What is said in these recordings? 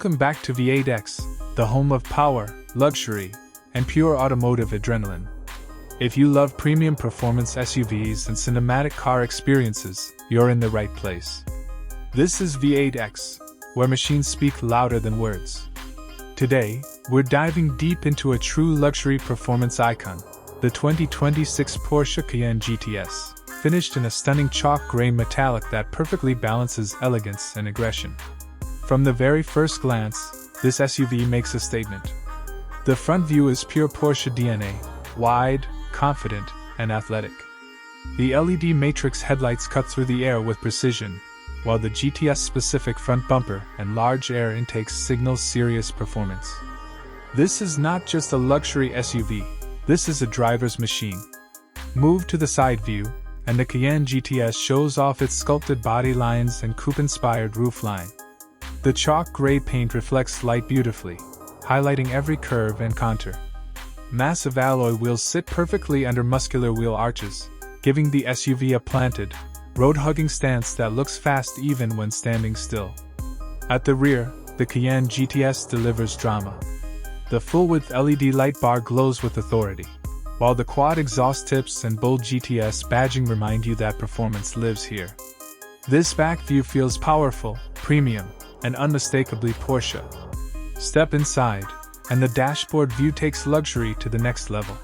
Welcome back to V8X, the home of power, luxury, and pure automotive adrenaline. If you love premium performance SUVs and cinematic car experiences, you're in the right place. This is V8X, where machines speak louder than words. Today, we're diving deep into a true luxury performance icon, the 2026 Porsche Cayenne GTS, finished in a stunning chalk gray metallic that perfectly balances elegance and aggression. From the very first glance, this SUV makes a statement. The front view is pure Porsche DNA, wide, confident, and athletic. The LED matrix headlights cut through the air with precision, while the GTS-specific front bumper and large air intakes signal serious performance. This is not just a luxury SUV, this is a driver's machine. Move to the side view, and the Cayenne GTS shows off its sculpted body lines and coupe-inspired roofline. The chalk gray paint reflects light beautifully, highlighting every curve and contour. Massive alloy wheels sit perfectly under muscular wheel arches, giving the SUV a planted, road-hugging stance that looks fast even when standing still. At the rear, the Cayenne GTS delivers drama. The full-width LED light bar glows with authority, while the quad exhaust tips and bold GTS badging remind you that performance lives here. This back view feels powerful, premium, and unmistakably Porsche. Step inside, and the dashboard view takes luxury to the next level.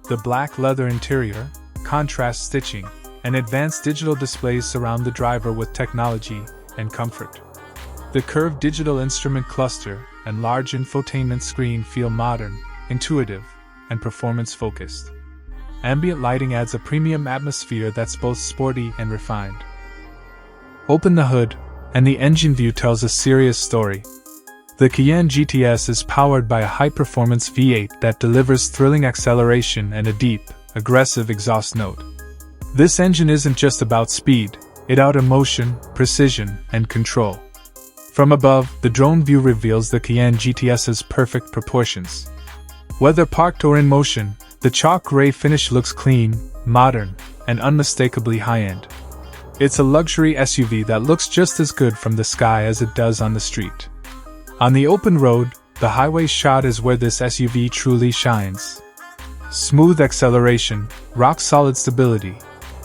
The black leather interior, contrast stitching, and advanced digital displays surround the driver with technology and comfort. The curved digital instrument cluster and large infotainment screen feel modern, intuitive, and performance-focused. Ambient lighting adds a premium atmosphere that's both sporty and refined. Open the hood, and the engine view tells a serious story. The Cayenne GTS is powered by a high-performance V8 that delivers thrilling acceleration and a deep, aggressive exhaust note. This engine isn't just about speed, it's about emotion, precision, and control. From above, the drone view reveals the Cayenne GTS's perfect proportions. Whether parked or in motion, the chalk gray finish looks clean, modern, and unmistakably high-end. It's a luxury SUV that looks just as good from the sky as it does on the street. On the open road, the highway shot is where this SUV truly shines. Smooth acceleration, rock-solid stability,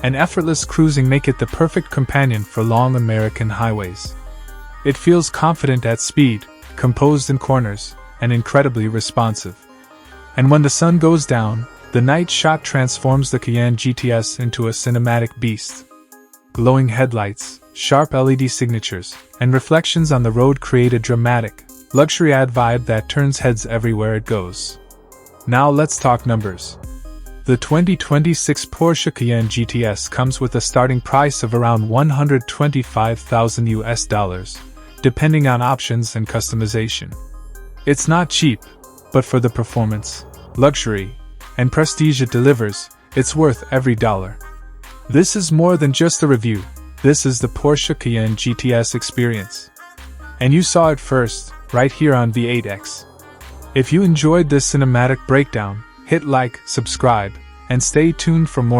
and effortless cruising make it the perfect companion for long American highways. It feels confident at speed, composed in corners, and incredibly responsive. And when the sun goes down, the night shot transforms the Cayenne GTS into a cinematic beast. Glowing headlights, sharp LED signatures, and reflections on the road create a dramatic, luxury-ad vibe that turns heads everywhere it goes. Now let's talk numbers. The 2026 Porsche Cayenne GTS comes with a starting price of around $125,000, depending on options and customization. It's not cheap, but for the performance, luxury, and prestige it delivers, it's worth every dollar. This is more than just a review, this is the Porsche Cayenne GTS experience. And you saw it first, right here on V8X. If you enjoyed this cinematic breakdown, hit like, subscribe, and stay tuned for more.